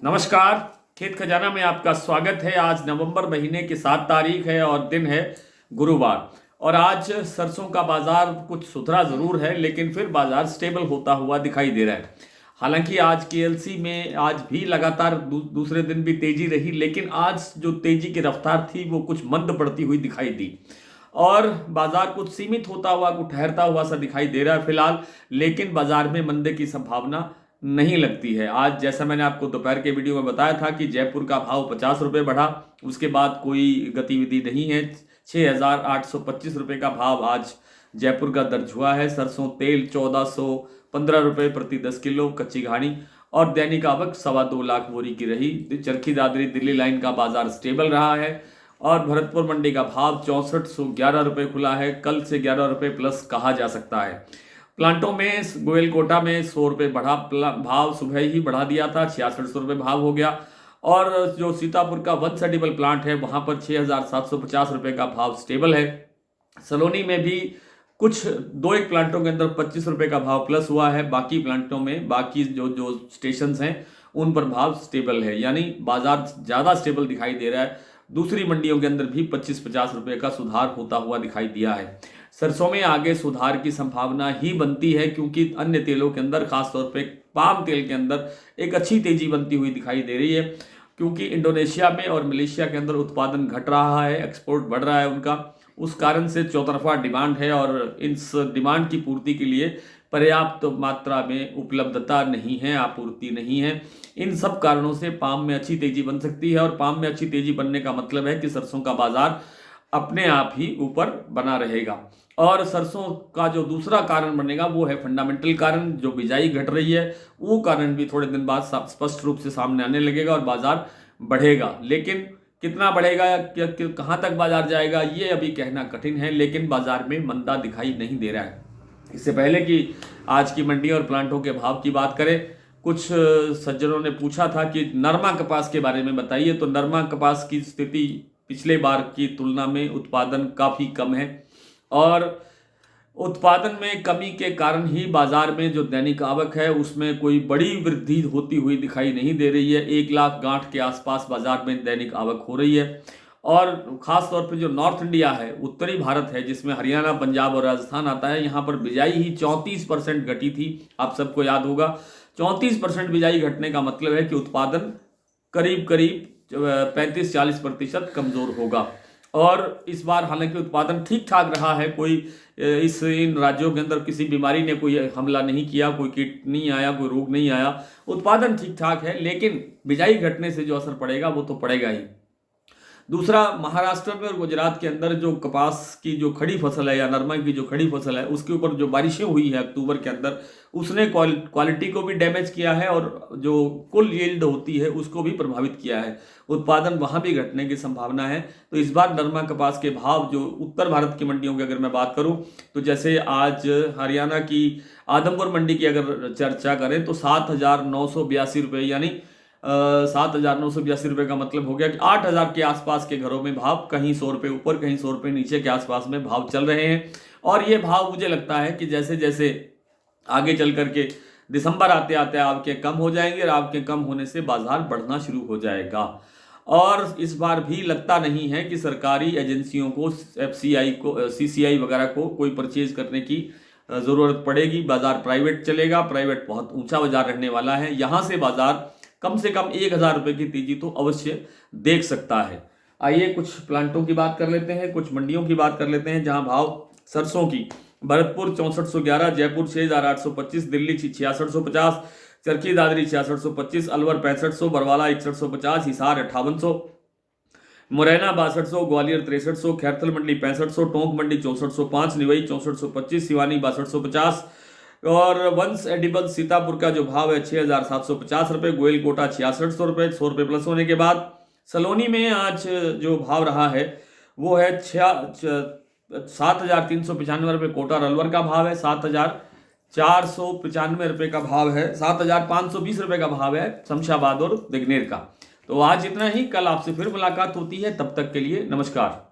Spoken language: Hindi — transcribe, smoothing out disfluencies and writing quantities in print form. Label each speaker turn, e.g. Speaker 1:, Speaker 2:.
Speaker 1: नमस्कार। खेत खजाना में आपका स्वागत है। आज नवंबर महीने की 7 तारीख है और दिन है गुरुवार। और आज सरसों का बाजार कुछ सुधरा जरूर है, लेकिन फिर बाजार स्टेबल होता हुआ दिखाई दे रहा है। हालांकि आज केएलसी में आज भी लगातार दूसरे दिन भी तेजी रही, लेकिन आज जो तेजी की रफ्तार थी वो कुछ मंद पड़ती हुई दिखाई दी और बाजार कुछ सीमित होता हुआ, कुछ ठहरता हुआ सा दिखाई दे रहा है फिलहाल। लेकिन बाजार में मंदे की संभावना नहीं लगती है। आज जैसा मैंने आपको दोपहर के वीडियो में बताया था कि जयपुर का भाव 50 रुपये बढ़ा, उसके बाद कोई गतिविधि नहीं है। 6,825 रुपये का भाव आज जयपुर का दर्ज हुआ है। सरसों तेल 1,415 रुपये प्रति 10 किलो कच्ची घानी और दैनिक आवक 2.25 लाख बोरी की रही। चरखी दादरी दिल्ली लाइन का बाजार स्टेबल रहा है और भरतपुर मंडी का भाव 6411 रुपये खुला है। कल से 11 रुपये प्लस कहा जा सकता है। प्लांटों में गोयलकोटा में 100 रुपये बढ़ा भाव, सुबह ही बढ़ा दिया था, 6600 रुपये भाव हो गया। और जो सीतापुर का वन सेडिबल प्लांट है वहां पर 6,750 रुपये का भाव स्टेबल है। सलोनी में भी कुछ दो एक प्लांटों के अंदर 25 रुपये का भाव प्लस हुआ है। बाकी प्लांटों में बाकी जो जो स्टेशन हैं उन पर भाव स्टेबल है, यानी बाजार ज़्यादा स्टेबल दिखाई दे रहा है। दूसरी मंडियों के अंदर भी 25-50 रुपये का सुधार होता हुआ दिखाई दिया है। सरसों में आगे सुधार की संभावना ही बनती है, क्योंकि अन्य तेलों के अंदर खासतौर पे पाम तेल के अंदर एक अच्छी तेजी बनती हुई दिखाई दे रही है, क्योंकि इंडोनेशिया में और मलेशिया के अंदर उत्पादन घट रहा है, एक्सपोर्ट बढ़ रहा है उनका। उस कारण से चौतरफा डिमांड है और इस डिमांड की पूर्ति के लिए पर्याप्त मात्रा में उपलब्धता नहीं है, आपूर्ति नहीं है। इन सब कारणों से पाम में अच्छी तेजी बन सकती है और पाम में अच्छी तेजी बनने का मतलब है कि सरसों का बाजार अपने आप ही ऊपर बना रहेगा। और सरसों का जो दूसरा कारण बनेगा वो है फंडामेंटल कारण, जो बिजाई घट रही है वो कारण भी थोड़े दिन बाद स्पष्ट रूप से सामने आने लगेगा और बाजार बढ़ेगा। लेकिन कितना बढ़ेगा या कहाँ तक बाजार जाएगा ये अभी कहना कठिन है, लेकिन बाजार में मंदा दिखाई नहीं दे रहा है। इससे पहले कि आज की मंडी और प्लांटों के भाव की बात करें, कुछ सज्जनों ने पूछा था कि नरमा कपास के बारे में बताइए। तो नरमा कपास की स्थिति पिछले बार की तुलना में उत्पादन काफ़ी कम है और उत्पादन में कमी के कारण ही बाजार में जो दैनिक आवक है उसमें कोई बड़ी वृद्धि होती हुई दिखाई नहीं दे रही है। 1 लाख गांठ के आसपास बाजार में दैनिक आवक हो रही है। और ख़ास तौर पे जो नॉर्थ इंडिया है, उत्तरी भारत है, जिसमें हरियाणा, पंजाब और राजस्थान आता है, यहाँ पर बिजाई ही 34% घटी थी। आप सबको याद होगा 34% बिजाई घटने का मतलब है कि उत्पादन करीब करीब 35-40% कमज़ोर होगा। और इस बार हालांकि उत्पादन ठीक ठाक रहा है, कोई इन राज्यों के अंदर किसी बीमारी ने कोई हमला नहीं किया, कोई कीट नहीं आया, कोई रोग नहीं आया, उत्पादन ठीक ठाक है। लेकिन बिजाई घटने से जो असर पड़ेगा वो तो पड़ेगा ही। दूसरा, महाराष्ट्र में और गुजरात के अंदर जो कपास की जो खड़ी फसल है या नरमा की जो खड़ी फसल है उसके ऊपर जो बारिशें हुई है अक्टूबर के अंदर, उसने क्वालिटी को भी डैमेज किया है और जो कुल यील्ड होती है उसको भी प्रभावित किया है। उत्पादन वहाँ भी घटने की संभावना है। तो इस बार नरमा कपास के भाव जो उत्तर भारत की मंडियों की अगर मैं बात करूँ, तो जैसे आज हरियाणा की आदमपुर मंडी की अगर चर्चा करें तो 7,982 रुपये, यानी 7,982 रुपये का मतलब हो गया कि 8,000 के आसपास के घरों में भाव, कहीं 100 रुपये ऊपर कहीं 100 रुपये नीचे के आसपास में भाव चल रहे हैं। और ये भाव मुझे लगता है कि जैसे जैसे आगे चल करके दिसंबर आते आते आपके कम हो जाएंगे और आपके कम होने से बाजार बढ़ना शुरू हो जाएगा। और इस बार भी लगता नहीं है कि सरकारी एजेंसियों को, एफसीआई को, सीसीआई वगैरह को कोई परचेज करने की ज़रूरत पड़ेगी। बाजार प्राइवेट चलेगा, प्राइवेट बहुत ऊंचा बाजार रहने वाला है। यहाँ से बाजार कम से कम 1,000 रुपये की तेजी तो अवश्य देख सकता है। आइए कुछ प्लांटों की बात कर लेते हैं, कुछ मंडियों की बात कर लेते हैं जहां भाव सरसों की भरतपुर 6411, जयपुर 6,825, दिल्ली 6650, चरखी दादरी 6625, अलवर 6500, बरवाला 6150, हिसार 5800, मुरैना 6200, ग्वालियर 6300, खैरथल मंडी 6500, टोंक मंडी 6405, निवई 6425, सिवानी 6250 और वंश एडिबल सीतापुर का जो भाव है 6,750 रुपये, गोयलकोटा 6600 रुपये, 100 रुपये प्लस होने के बाद। सलोनी में आज जो भाव रहा है वो है 7,395 रुपये कोटा और अलवर का भाव है, 7,495 रुपये का भाव है, 7,520 रुपये का भाव है शमशाबाद और दिगनेर का। तो आज इतना ही, कल आपसे फिर मुलाकात होती है, तब तक के लिए नमस्कार।